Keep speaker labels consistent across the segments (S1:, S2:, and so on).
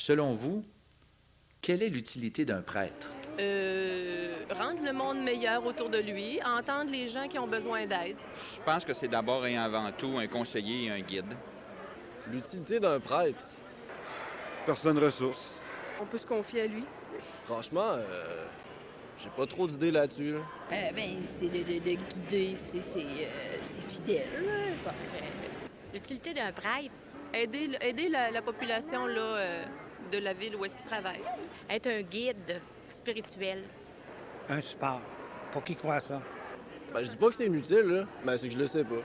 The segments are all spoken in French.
S1: Selon vous, quelle est l'utilité d'un prêtre?
S2: Rendre le monde meilleur autour de lui, entendre les gens qui ont besoin d'aide.
S3: Je pense que c'est d'abord et avant tout un conseiller et un guide.
S4: L'utilité d'un prêtre? Personne ressource.
S2: On peut se confier à lui.
S4: Franchement, j'ai pas trop d'idées là-dessus, là.
S5: C'est de guider, c'est fidèle, là.
S6: L'utilité d'un prêtre,
S2: Aider la population là, de la ville où est-ce qu'il travaille.
S6: être un guide spirituel.
S7: Un support. Pour qui croit ça?
S4: Ben, je dis pas que c'est inutile, là, mais c'est que je le sais pas.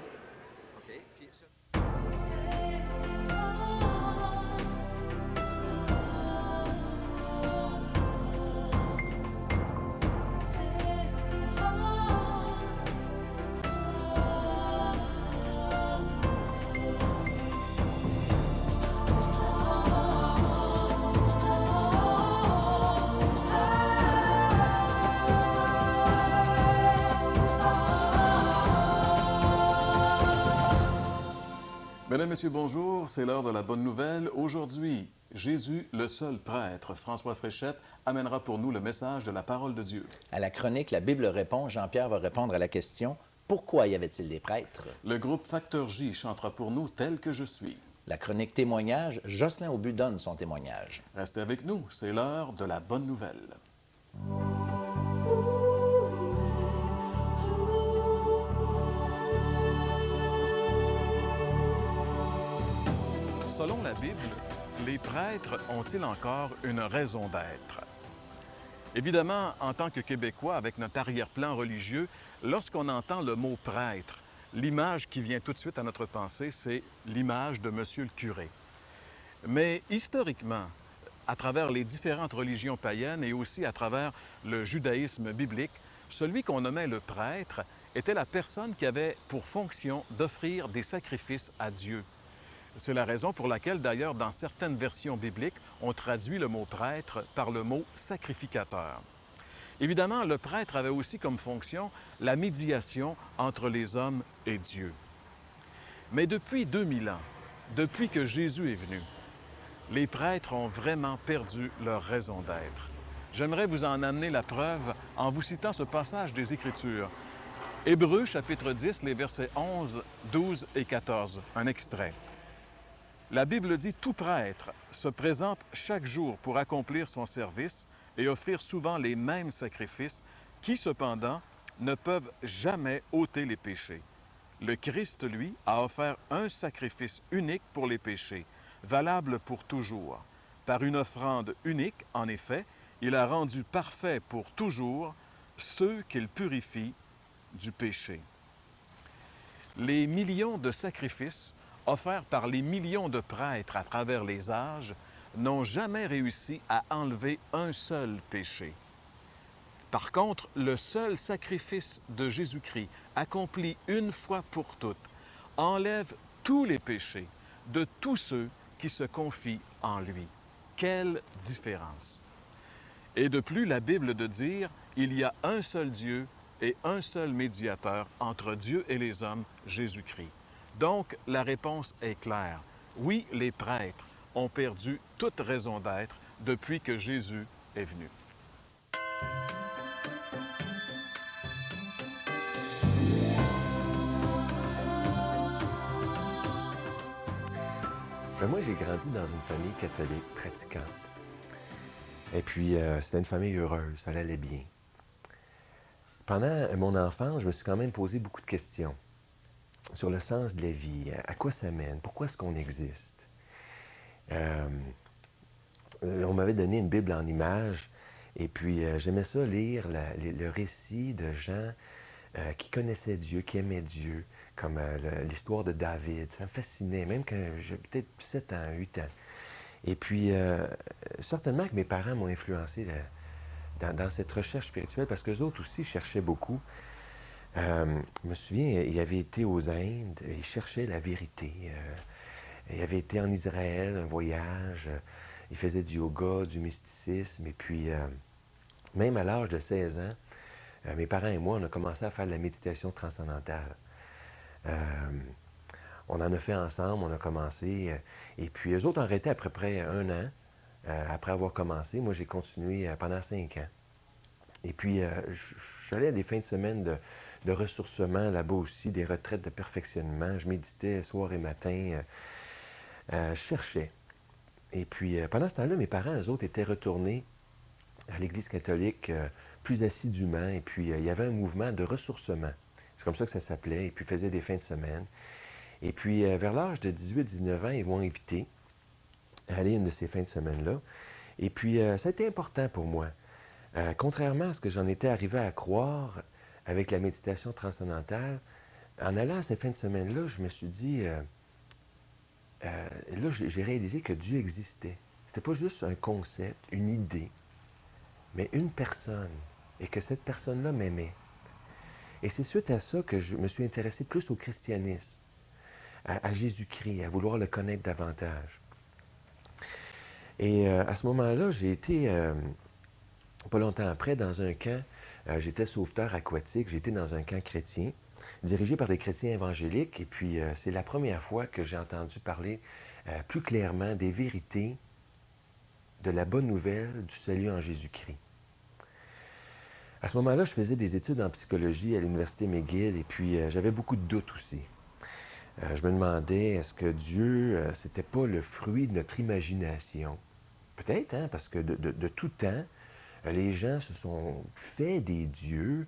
S8: Mesdames, Messieurs, bonjour. C'est l'heure de la bonne nouvelle. Aujourd'hui, Jésus, le seul prêtre, François Fréchette, amènera pour nous le message de la parole de Dieu.
S9: À la chronique La Bible répond, Jean-Pierre va répondre à la question « Pourquoi y avait-il des prêtres? »
S8: Le groupe Facteur J chantera pour nous Tel que je suis.
S9: La chronique Témoignage, Jocelyn Aubu donne son témoignage.
S8: Restez avec nous, c'est l'heure de la bonne nouvelle. Selon la Bible, les prêtres ont-ils encore une raison d'être? Évidemment, en tant que Québécois, avec notre arrière-plan religieux, lorsqu'on entend le mot prêtre, l'image qui vient tout de suite à notre pensée, c'est l'image de Monsieur le curé. Mais historiquement, à travers les différentes religions païennes et aussi à travers le judaïsme biblique, celui qu'on nommait le prêtre était la personne qui avait pour fonction d'offrir des sacrifices à Dieu. C'est la raison pour laquelle, d'ailleurs, dans certaines versions bibliques, on traduit le mot prêtre par le mot sacrificateur. Évidemment, le prêtre avait aussi comme fonction la médiation entre les hommes et Dieu. Mais depuis 2000 ans, depuis que Jésus est venu, les prêtres ont vraiment perdu leur raison d'être. J'aimerais vous en amener la preuve en vous citant ce passage des Écritures. Hébreux, chapitre 10, les versets 11, 12 et 14, un extrait. La Bible dit « Tout prêtre se présente chaque jour pour accomplir son service et offrir souvent les mêmes sacrifices qui, cependant, ne peuvent jamais ôter les péchés. Le Christ, lui, a offert un sacrifice unique pour les péchés, valable pour toujours. Par une offrande unique, en effet, il a rendu parfait pour toujours ceux qu'il purifie du péché. » Les millions de sacrifices offerts par les millions de prêtres à travers les âges n'ont jamais réussi à enlever un seul péché. Par contre, le seul sacrifice de Jésus-Christ, accompli une fois pour toutes, enlève tous les péchés de tous ceux qui se confient en lui. Quelle différence! Et de plus, la Bible de dire, il y a un seul Dieu et un seul médiateur entre Dieu et les hommes, Jésus-Christ. Donc, la réponse est claire. Oui, les prêtres ont perdu toute raison d'être depuis que Jésus est venu.
S10: Moi, j'ai grandi dans une famille catholique pratiquante. Et puis, c'était une famille heureuse, ça allait bien. Pendant mon enfance, je me suis quand même posé beaucoup de questions sur le sens de la vie, à quoi ça mène, pourquoi est-ce qu'on existe. On m'avait donné une Bible en images, et puis j'aimais ça lire le récit de gens qui connaissaient Dieu, qui aimaient Dieu, comme l'histoire de David. Ça me fascinait, même quand j'avais peut-être 7 ans, 8 ans. Et puis, certainement que mes parents m'ont influencé dans cette recherche spirituelle, parce qu'eux autres aussi cherchaient beaucoup. Je me souviens, il avait été aux Indes, il cherchait la vérité. Il avait été en Israël, un voyage, il faisait du yoga, du mysticisme, et puis même à l'âge de 16 ans, mes parents et moi, on a commencé à faire de la méditation transcendantale. On en a fait ensemble, on a commencé, et puis eux autres ont arrêté à peu près 1 an. après avoir commencé. Moi, j'ai continué pendant 5 ans. Et puis, je suis allé à des fins de semaine de ressourcement là-bas aussi, des retraites de perfectionnement. Je méditais soir et matin. Je cherchais. Et puis, pendant ce temps-là, mes parents, eux autres, étaient retournés à l'Église catholique plus assidûment. Et puis, il y avait un mouvement de ressourcement. C'est comme ça que ça s'appelait. Et puis, ils faisaient des fins de semaine. Et puis, vers l'âge de 18-19 ans, ils m'ont invité à aller à une de ces fins de semaine-là. Et puis, ça a été important pour moi. Contrairement à ce que j'en étais arrivé à croire avec la méditation transcendantale, en allant à ces fins de semaine-là, je me suis dit, là, j'ai réalisé que Dieu existait. C'était pas juste un concept, une idée, mais une personne, et que cette personne-là m'aimait. Et c'est suite à ça que je me suis intéressé plus au christianisme, à Jésus-Christ, à vouloir le connaître davantage. Et à ce moment-là, j'ai été, pas longtemps après, dans un camp, j'étais sauveteur aquatique, j'étais dans un camp chrétien, dirigé par des chrétiens évangéliques, et puis c'est la première fois que j'ai entendu parler plus clairement des vérités de la bonne nouvelle du salut en Jésus-Christ. À ce moment-là, je faisais des études en psychologie à l'Université McGill, et puis j'avais beaucoup de doutes aussi. Je me demandais, est-ce que Dieu, c'était pas le fruit de notre imagination? Peut-être, hein, parce que de tout temps, les gens se sont fait des dieux.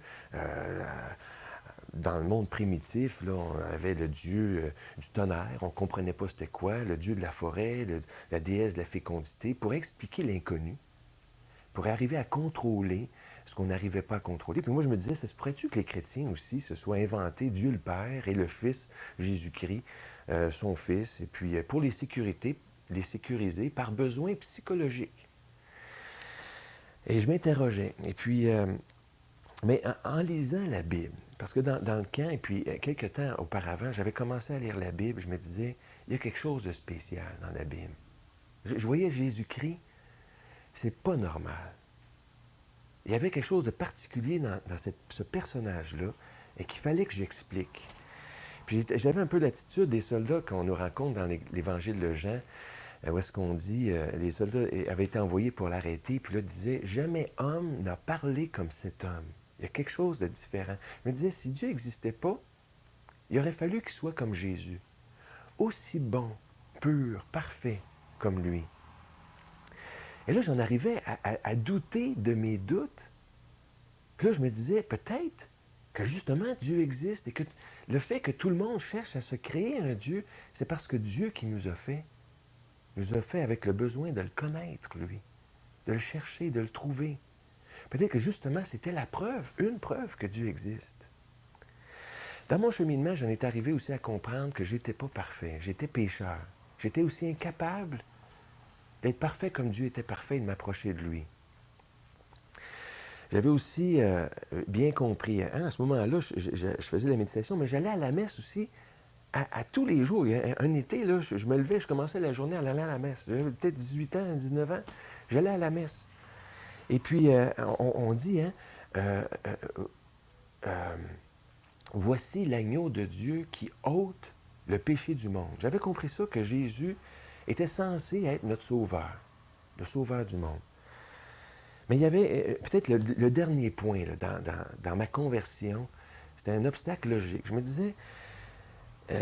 S10: Dans le monde primitif, là, on avait le dieu du tonnerre, on ne comprenait pas c'était quoi, le dieu de la forêt, la déesse de la fécondité, pour expliquer l'inconnu, pour arriver à contrôler ce qu'on n'arrivait pas à contrôler. Puis moi, je me disais, ça se pourrait-tu que les chrétiens aussi se soient inventés Dieu le Père et le Fils Jésus-Christ, son Fils, et puis pour les sécuriser par besoin psychologique. Et je m'interrogeais. Et puis, mais en lisant la Bible, parce que dans le camp, et puis quelques temps auparavant, j'avais commencé à lire la Bible, je me disais, il y a quelque chose de spécial dans la Bible. Je voyais Jésus-Christ, c'est pas normal. Il y avait quelque chose de particulier dans ce personnage-là et qu'il fallait que j'explique. Puis j'avais un peu l'attitude des soldats qu'on nous rencontre dans l'Évangile de Jean, où est-ce qu'on dit, les soldats avaient été envoyés pour l'arrêter, puis là, disait, jamais homme n'a parlé comme cet homme. Il y a quelque chose de différent. Je me disais, si Dieu n'existait pas, il aurait fallu qu'il soit comme Jésus, aussi bon, pur, parfait comme lui. Et là, j'en arrivais à douter de mes doutes. Puis là, je me disais, peut-être que justement, Dieu existe et que le fait que tout le monde cherche à se créer un Dieu, c'est parce que Dieu qui nous a fait avec le besoin de le connaître, lui, de le chercher, de le trouver. Peut-être que justement, c'était la preuve, une preuve que Dieu existe. Dans mon cheminement, j'en étais arrivé aussi à comprendre que je n'étais pas parfait, j'étais pécheur. J'étais aussi incapable d'être parfait comme Dieu était parfait et de m'approcher de lui. J'avais aussi bien compris, hein, à ce moment-là, je faisais la méditation, mais j'allais à la messe aussi à tous les jours. Un été, là, je me levais, je commençais la journée en allant à la messe. J'avais peut-être 18 ans, 19 ans, j'allais à la messe. Et puis, on dit, hein, voici l'agneau de Dieu qui ôte le péché du monde. J'avais compris ça, que Jésus était censé être notre sauveur, le sauveur du monde. Mais il y avait peut-être le dernier point là, dans ma conversion, c'était un obstacle logique. Je me disais,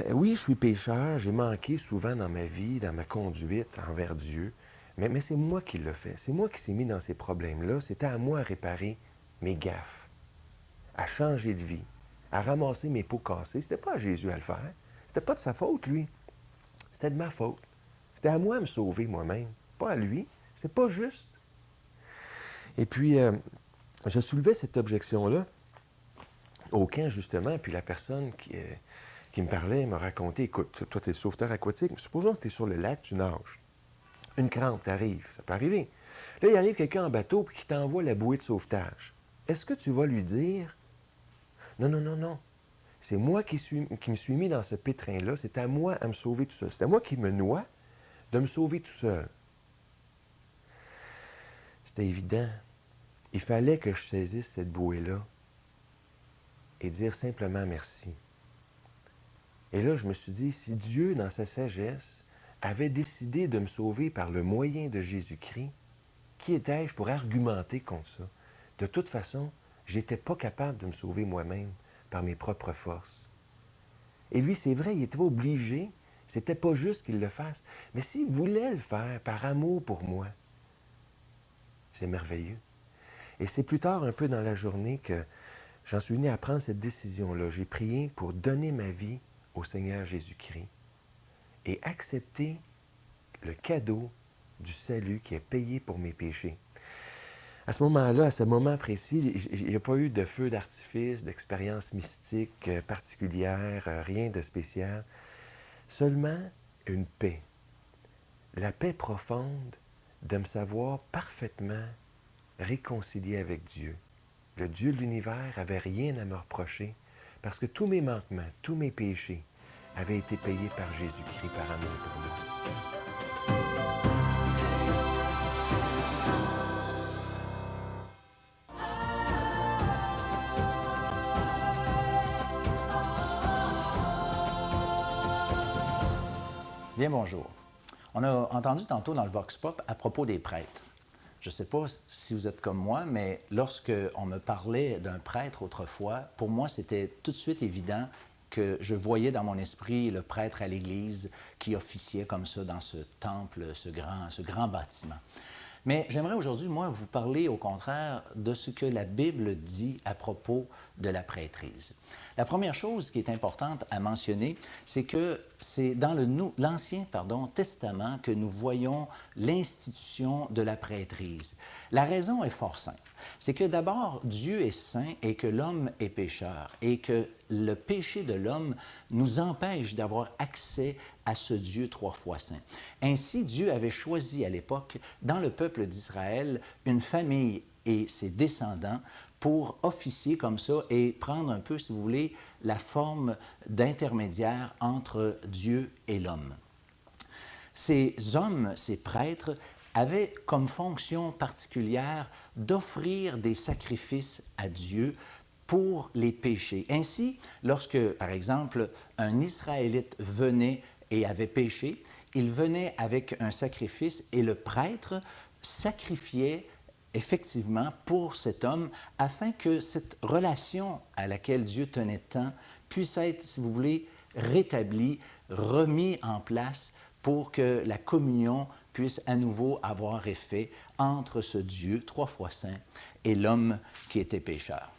S10: oui, je suis pécheur, j'ai manqué souvent dans ma vie, dans ma conduite envers Dieu, mais c'est moi qui l'ai fait. C'est moi qui s'est mis dans ces problèmes-là. C'était à moi à réparer mes gaffes, à changer de vie, à ramasser mes pots cassés. C'était pas à Jésus à le faire. C'était pas de sa faute, lui. C'était de ma faute. C'était à moi de me sauver moi-même, pas à lui. C'est pas juste. Et puis, je soulevais cette objection-là au camp, justement, puis la personne qui me parlait m'a raconté, écoute, toi, tu es sauveteur aquatique, mais supposons que tu es sur le lac, tu nages. Une crampe t'arrive, ça peut arriver. Là, il arrive quelqu'un en bateau puis qui t'envoie la bouée de sauvetage. Est-ce que tu vas lui dire, non, non, non, non, c'est moi qui me suis mis dans ce pétrin-là, c'est à moi à me sauver tout seul. C'est à moi qui me noie de me sauver tout seul. C'était évident. Il fallait que je saisisse cette bouée-là et dire simplement merci. Et là, je me suis dit, si Dieu, dans sa sagesse, avait décidé de me sauver par le moyen de Jésus-Christ, qui étais-je pour argumenter contre ça? De toute façon, je n'étais pas capable de me sauver moi-même par mes propres forces. Et lui, c'est vrai, il n'était pas obligé, c'était pas juste qu'il le fasse, mais s'il voulait le faire par amour pour moi, c'est merveilleux. Et c'est plus tard, un peu dans la journée, que j'en suis venu à prendre cette décision-là. J'ai prié pour donner ma vie au Seigneur Jésus-Christ et accepter le cadeau du salut qui est payé pour mes péchés. À ce moment-là, à ce moment précis, il n'y a pas eu de feu d'artifice, d'expérience mystique particulière, rien de spécial. Seulement une paix. La paix profonde de me savoir parfaitement réconcilié avec Dieu. Le Dieu de l'univers n'avait rien à me reprocher parce que tous mes manquements, tous mes péchés avaient été payés par Jésus-Christ par amour pour nous.
S9: Bien, bonjour. On a entendu tantôt dans le Vox Pop à propos des prêtres. Je ne sais pas si vous êtes comme moi, mais lorsque on me parlait d'un prêtre autrefois, pour moi, c'était tout de suite évident que je voyais dans mon esprit le prêtre à l'Église qui officiait comme ça dans ce temple, ce grand bâtiment. Mais j'aimerais aujourd'hui, moi, vous parler au contraire de ce que la Bible dit à propos de la prêtrise. La première chose qui est importante à mentionner, c'est que c'est dans l'Ancien Testament que nous voyons l'institution de la prêtrise. La raison est fort simple. C'est que d'abord, Dieu est saint et que l'homme est pécheur et que le péché de l'homme nous empêche d'avoir accès à ce Dieu trois fois saint. Ainsi, Dieu avait choisi à l'époque, dans le peuple d'Israël, une famille et ses descendants pour officier comme ça et prendre un peu, si vous voulez, la forme d'intermédiaire entre Dieu et l'homme. Ces hommes, ces prêtres, avaient comme fonction particulière d'offrir des sacrifices à Dieu pour les péchés. Ainsi, lorsque, par exemple, un Israélite venait et avait péché, il venait avec un sacrifice et le prêtre sacrifiait effectivement pour cet homme afin que cette relation à laquelle Dieu tenait tant puisse être, si vous voulez, rétablie, remise en place pour que la communion puisse à nouveau avoir effet entre ce Dieu trois fois saint et l'homme qui était pécheur.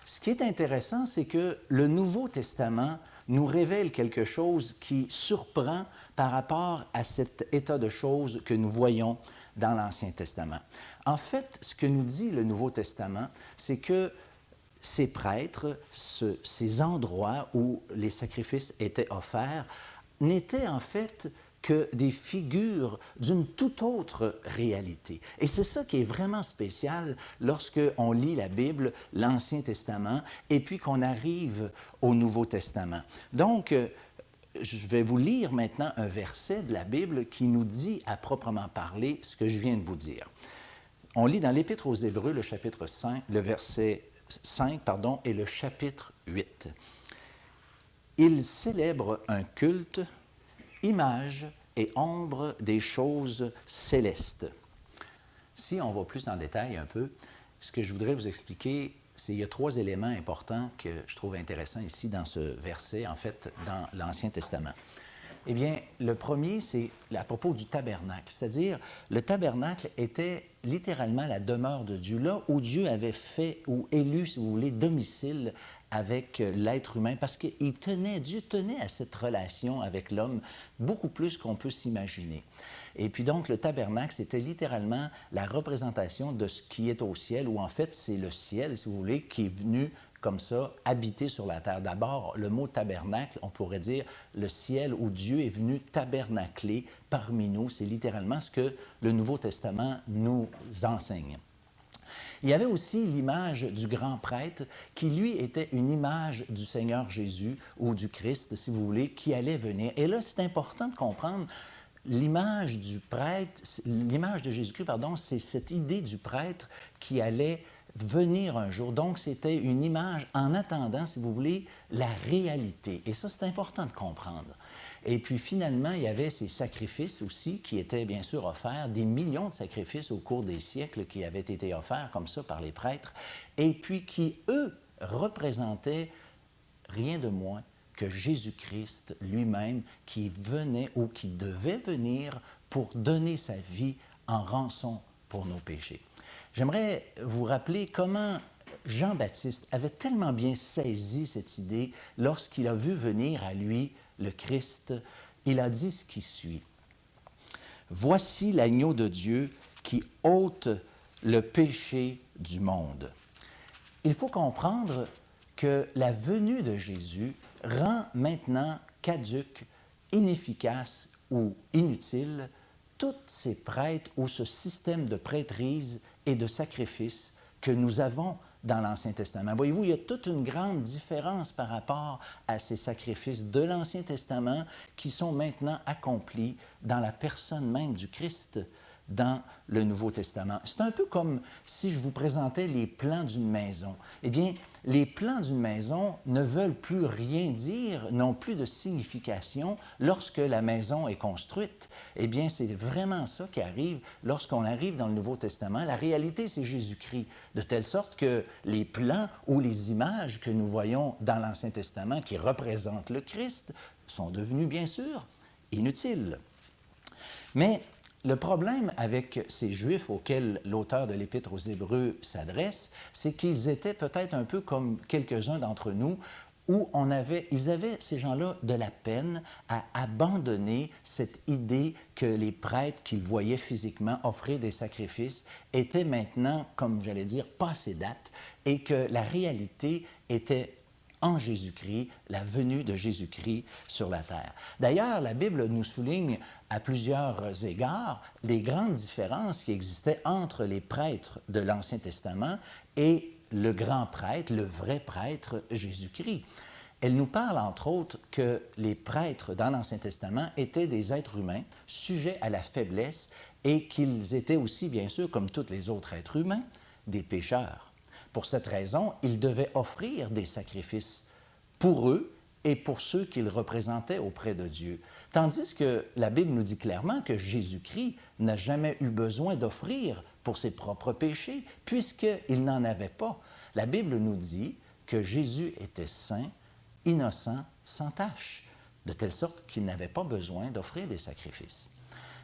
S9: Ce qui est intéressant, c'est que le Nouveau Testament nous révèle quelque chose qui surprend par rapport à cet état de choses que nous voyons dans l'Ancien Testament. En fait, ce que nous dit le Nouveau Testament, c'est que ces prêtres, ces endroits où les sacrifices étaient offerts, n'étaient en fait que des figures d'une toute autre réalité. Et c'est ça qui est vraiment spécial lorsqu'on lit la Bible, l'Ancien Testament, et puis qu'on arrive au Nouveau Testament. Donc, je vais vous lire maintenant un verset de la Bible qui nous dit à proprement parler ce que je viens de vous dire. On lit dans l'Épître aux Hébreux, le chapitre 5, le verset 5, et le chapitre 8. Ils célèbrent un culte, image et ombre des choses célestes. Si on va plus en détail un peu, ce que je voudrais vous expliquer, c'est qu'il y a trois éléments importants que je trouve intéressants ici dans ce verset, en fait, dans l'Ancien Testament. Eh bien, le premier, c'est à propos du tabernacle, c'est-à-dire le tabernacle était littéralement la demeure de Dieu, là où Dieu avait fait ou élu, si vous voulez, domicile avec l'être humain, parce que Dieu tenait à cette relation avec l'homme beaucoup plus qu'on peut s'imaginer. Et puis donc, le tabernacle, c'était littéralement la représentation de ce qui est au ciel, ou en fait, c'est le ciel, si vous voulez, qui est venu comme ça, habiter sur la terre. D'abord, le mot tabernacle, on pourrait dire le ciel où Dieu est venu tabernacler parmi nous. C'est littéralement ce que le Nouveau Testament nous enseigne. Il y avait aussi l'image du grand prêtre qui, lui, était une image du Seigneur Jésus ou du Christ, si vous voulez, qui allait venir. Et là, c'est important de comprendre l'image du prêtre, l'image de Jésus-Christ, c'est cette idée du prêtre qui allait venir un jour. Donc, c'était une image en attendant, si vous voulez, la réalité. Et ça, c'est important de comprendre. Et puis finalement, il y avait ces sacrifices aussi qui étaient bien sûr offerts, des millions de sacrifices au cours des siècles qui avaient été offerts comme ça par les prêtres, et puis qui, eux, représentaient rien de moins que Jésus-Christ lui-même qui venait ou qui devait venir pour donner sa vie en rançon pour nos péchés. J'aimerais vous rappeler comment Jean-Baptiste avait tellement bien saisi cette idée lorsqu'il a vu venir à lui le Christ. Il a dit ce qui suit. « Voici l'agneau de Dieu qui ôte le péché du monde. » Il faut comprendre que la venue de Jésus rend maintenant caduque, inefficace ou inutile tous ces prêtres ou ce système de prêtrise et de sacrifice que nous avons dans l'Ancien Testament. Voyez-vous, il y a toute une grande différence par rapport à ces sacrifices de l'Ancien Testament qui sont maintenant accomplis dans la personne même du Christ dans le Nouveau Testament. C'est un peu comme si je vous présentais les plans d'une maison. Eh bien, les plans d'une maison ne veulent plus rien dire, n'ont plus de signification lorsque la maison est construite. Eh bien, c'est vraiment ça qui arrive lorsqu'on arrive dans le Nouveau Testament. La réalité, c'est Jésus-Christ, de telle sorte que les plans ou les images que nous voyons dans l'Ancien Testament qui représentent le Christ sont devenus, bien sûr, inutiles. Mais le problème avec ces Juifs auxquels l'auteur de l'Épître aux Hébreux s'adresse, c'est qu'ils étaient peut-être un peu comme quelques-uns d'entre nous, où ils avaient, ces gens-là, de la peine à abandonner cette idée que les prêtres qu'ils voyaient physiquement offrir des sacrifices étaient maintenant, comme j'allais dire, passé date, et que la réalité était en Jésus-Christ, la venue de Jésus-Christ sur la terre. D'ailleurs, la Bible nous souligne à plusieurs égards les grandes différences qui existaient entre les prêtres de l'Ancien Testament et le grand prêtre, le vrai prêtre Jésus-Christ. Elle nous parle, entre autres, que les prêtres dans l'Ancien Testament étaient des êtres humains sujets à la faiblesse et qu'ils étaient aussi, bien sûr, comme tous les autres êtres humains, des pécheurs. Pour cette raison, ils devaient offrir des sacrifices pour eux et pour ceux qu'ils représentaient auprès de Dieu. Tandis que la Bible nous dit clairement que Jésus-Christ n'a jamais eu besoin d'offrir pour ses propres péchés, puisqu'il n'en avait pas. La Bible nous dit que Jésus était saint, innocent, sans tache, de telle sorte qu'il n'avait pas besoin d'offrir des sacrifices.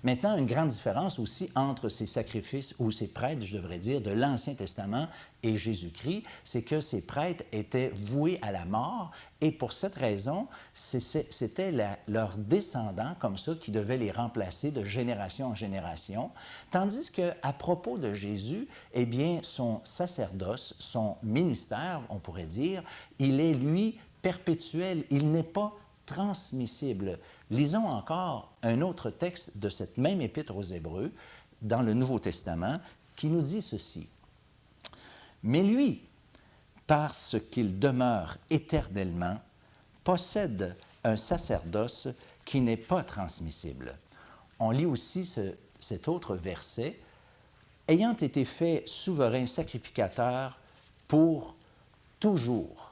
S9: Maintenant, une grande différence aussi entre ces sacrifices, ou ces prêtres, je devrais dire, de l'Ancien Testament et Jésus-Christ, c'est que ces prêtres étaient voués à la mort, et pour cette raison, c'était leurs descendants, comme ça, qui devaient les remplacer de génération en génération, tandis qu'à propos de Jésus, eh bien, son sacerdoce, son ministère, on pourrait dire, il est, lui, perpétuel, il n'est pas transmissible. Lisons encore un autre texte de cette même épître aux Hébreux, dans le Nouveau Testament, qui nous dit ceci. « Mais lui, parce qu'il demeure éternellement, possède un sacerdoce qui n'est pas transmissible. » On lit aussi cet autre verset. « Ayant été fait souverain sacrificateur pour toujours. »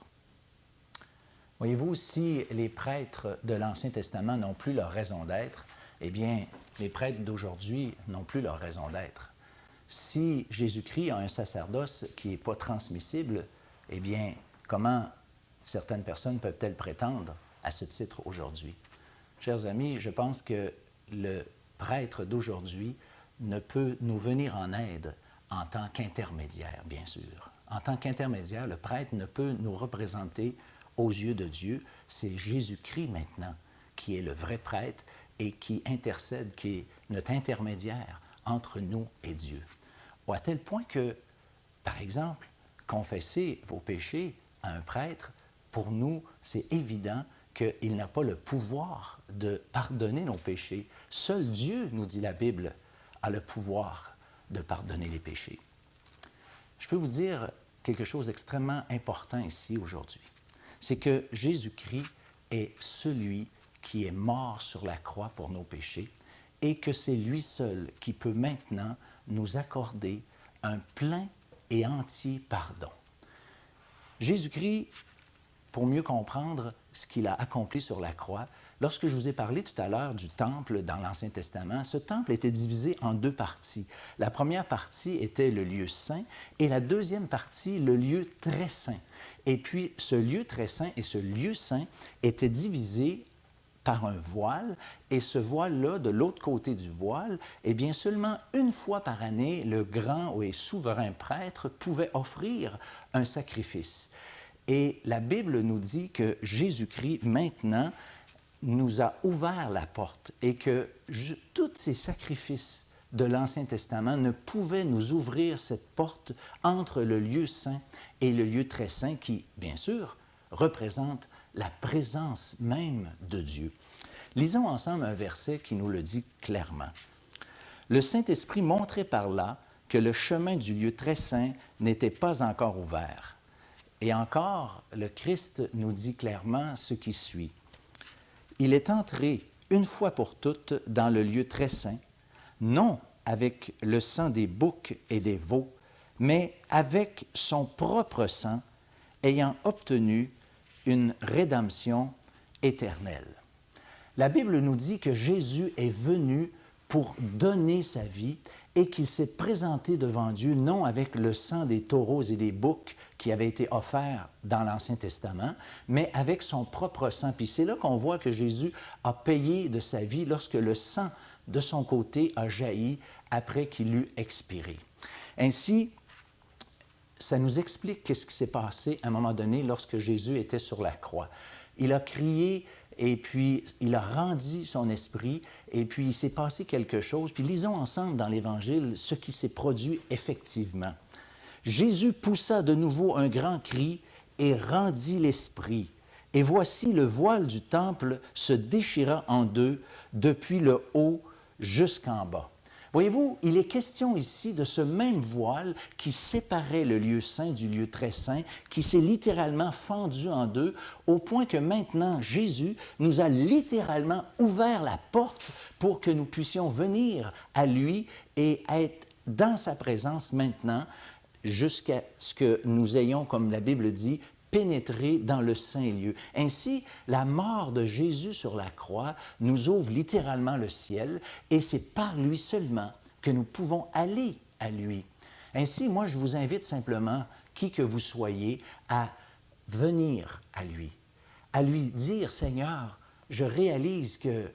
S9: Voyez-vous, si les prêtres de l'Ancien Testament n'ont plus leur raison d'être, eh bien, les prêtres d'aujourd'hui n'ont plus leur raison d'être. Si Jésus-Christ a un sacerdoce qui n'est pas transmissible, eh bien, comment certaines personnes peuvent-elles prétendre à ce titre aujourd'hui? Chers amis, je pense que le prêtre d'aujourd'hui ne peut nous venir en aide en tant qu'intermédiaire, bien sûr. En tant qu'intermédiaire, le prêtre ne peut nous représenter aux yeux de Dieu. C'est Jésus-Christ maintenant qui est le vrai prêtre et qui intercède, qui est notre intermédiaire entre nous et Dieu. À tel point que, par exemple, confesser vos péchés à un prêtre, pour nous, c'est évident qu'il n'a pas le pouvoir de pardonner nos péchés. Seul Dieu, nous dit la Bible, a le pouvoir de pardonner les péchés. Je peux vous dire quelque chose d'extrêmement important ici aujourd'hui. C'est que Jésus-Christ est celui qui est mort sur la croix pour nos péchés et que c'est lui seul qui peut maintenant nous accorder un plein et entier pardon. Jésus-Christ, pour mieux comprendre ce qu'il a accompli sur la croix, Lorsque je vous ai parlé tout à l'heure du temple dans l'Ancien Testament, ce temple était divisé en deux parties. La première partie était le lieu saint et la deuxième partie, le lieu très saint. Et puis, ce lieu très saint et ce lieu saint étaient divisés par un voile, et ce voile-là, de l'autre côté du voile, eh bien, seulement une fois par année, le grand et souverain prêtre pouvait offrir un sacrifice. Et la Bible nous dit que Jésus-Christ, maintenant, nous a ouvert la porte et que tous ces sacrifices de l'Ancien Testament ne pouvaient nous ouvrir cette porte entre le lieu saint et le lieu très saint qui, bien sûr, représente la présence même de Dieu. Lisons ensemble un verset qui nous le dit clairement. « Le Saint-Esprit montrait par là que le chemin du lieu très saint n'était pas encore ouvert. » Et encore, le Christ nous dit clairement ce qui suit. « Il est entré une fois pour toutes dans le lieu très saint, non avec le sang des boucs et des veaux, mais avec son propre sang, ayant obtenu une rédemption éternelle. » La Bible nous dit que Jésus est venu pour donner sa vie et qu'il s'est présenté devant Dieu, non avec le sang des taureaux et des boucs qui avaient été offerts dans l'Ancien Testament, mais avec son propre sang. Puis c'est là qu'on voit que Jésus a payé de sa vie lorsque le sang de son côté a jailli après qu'il eut expiré. Ainsi, ça nous explique qu'est-ce qui s'est passé à un moment donné lorsque Jésus était sur la croix. Il a crié et puis il a rendu son esprit et puis il s'est passé quelque chose. Puis lisons ensemble dans l'Évangile ce qui s'est produit effectivement. Jésus poussa de nouveau un grand cri et rendit l'esprit. Et voici le voile du temple se déchira en deux depuis le haut jusqu'en bas. Voyez-vous, il est question ici de ce même voile qui séparait le lieu saint du lieu très saint, qui s'est littéralement fendu en deux, au point que maintenant Jésus nous a littéralement ouvert la porte pour que nous puissions venir à lui et être dans sa présence maintenant, jusqu'à ce que nous ayons, comme la Bible dit, pénétrer dans le saint lieu. Ainsi, la mort de Jésus sur la croix nous ouvre littéralement le ciel et c'est par lui seulement que nous pouvons aller à lui. Ainsi, moi, je vous invite simplement, qui que vous soyez, à venir à lui dire, Seigneur, je réalise qu'il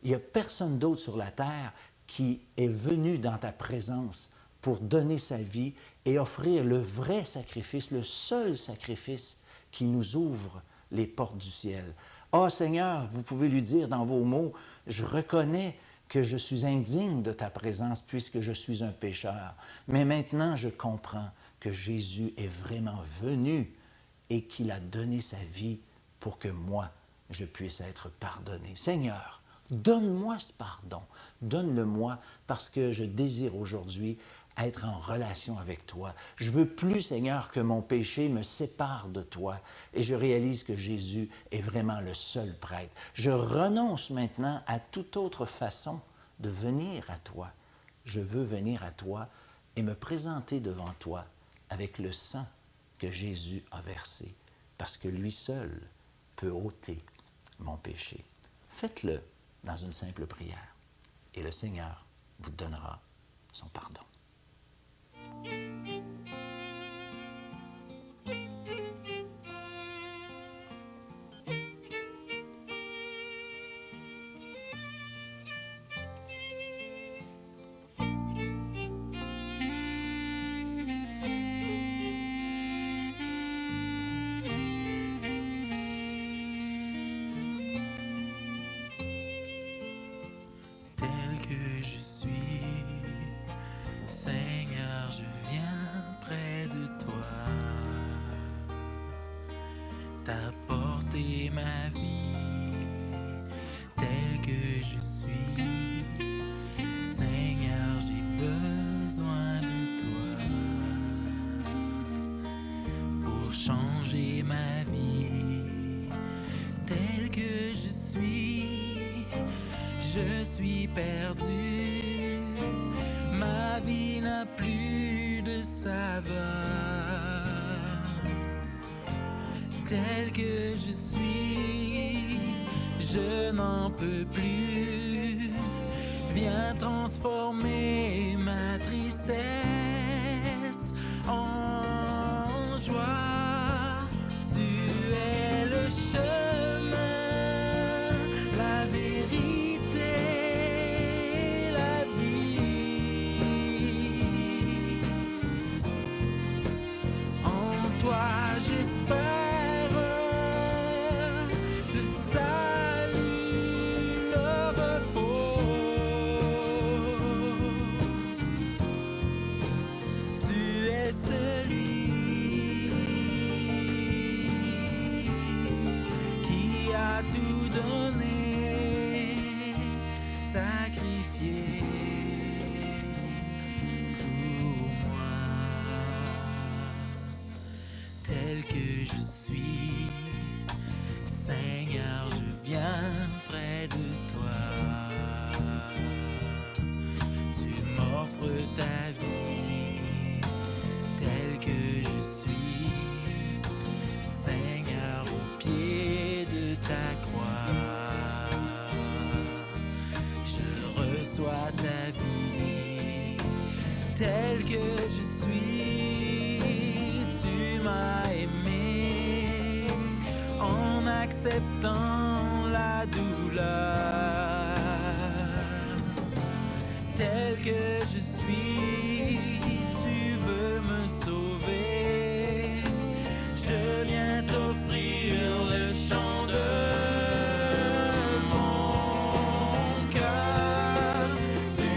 S9: n'y a personne d'autre sur la terre qui est venu dans ta présence pour donner sa vie et offrir le vrai sacrifice, le seul sacrifice qui nous ouvre les portes du ciel. « Ah, Seigneur, vous pouvez lui dire dans vos mots, je reconnais que je suis indigne de ta présence puisque je suis un pécheur. Mais maintenant, je comprends que Jésus est vraiment venu et qu'il a donné sa vie pour que moi, je puisse être pardonné. Seigneur, donne-moi ce pardon. Donne-le-moi parce que je désire aujourd'hui être en relation avec toi. Je veux plus, Seigneur, que mon péché me sépare de toi. Et je réalise que Jésus est vraiment le seul prêtre. Je renonce maintenant à toute autre façon de venir à toi. Je veux venir à toi et me présenter devant toi avec le sang que Jésus a versé, parce que lui seul peut ôter mon péché. Faites-le dans une simple prière et le Seigneur vous donnera son pardon.
S11: Tel que je suis, Seigneur, je viens près de toi, t'apporter ma vie, tel que je suis, Seigneur, j'ai besoin de toi, pour changer ma vie, tel que je suis perdu, ma vie n'a plus de saveur. Tel que je suis, je n'en peux plus. Viens transformer ma tristesse en joie. Tu es le chemin, la vérité, la vie. En toi j'espère le salut, le repos. Tu es celui qui a tout donné, sacrifié pour moi. Tel que je suis, Seigneur, je viens près de toi. Tu m'offres ta vie, tel que je suis, Seigneur, au pied de ta croix. Je reçois ta vie, tel que je suis. Tu m'as aimé en acceptant la douleur. Tel que je suis, tu veux me sauver. Je viens t'offrir le chant de mon cœur. Tu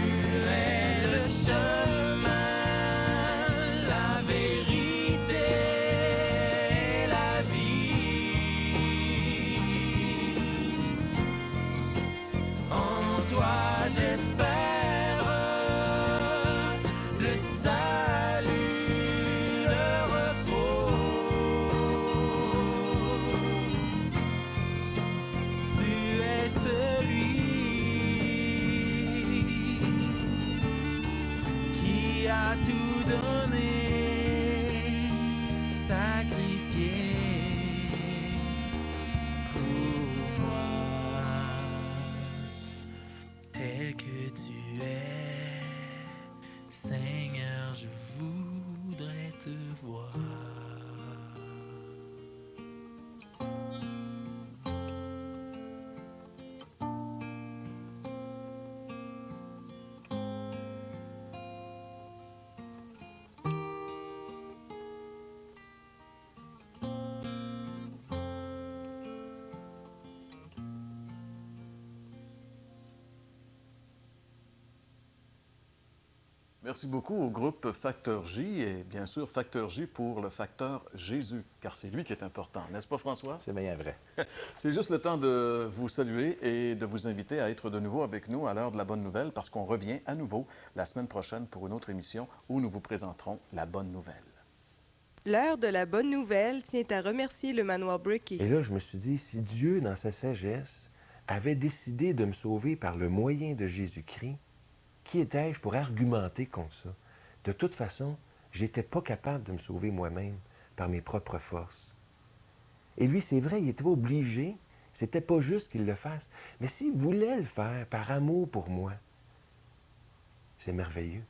S11: es le chemin, la vérité, la vie. En toi j'espère le salut, le repos. Tu es celui qui a tout donné, sacrifié pour moi. Tel que tu es, Seigneur, je voudrais te voir.
S8: Merci beaucoup au groupe Facteur J et bien sûr Facteur J pour le facteur Jésus, car c'est lui qui est important, n'est-ce pas François?
S9: C'est bien vrai.
S8: C'est juste le temps de vous saluer et de vous inviter à être de nouveau avec nous à l'heure de la bonne nouvelle parce qu'on revient à nouveau la semaine prochaine pour une autre émission où nous vous présenterons la bonne nouvelle.
S12: L'heure de la bonne nouvelle tient à remercier le manoir Bricky.
S10: Et là, je me suis dit, si Dieu, dans sa sagesse, avait décidé de me sauver par le moyen de Jésus-Christ, qui étais-je pour argumenter contre ça? De toute façon, je n'étais pas capable de me sauver moi-même par mes propres forces. Et lui, c'est vrai, il n'était pas obligé. C'était pas juste qu'il le fasse. Mais s'il voulait le faire par amour pour moi, c'est merveilleux.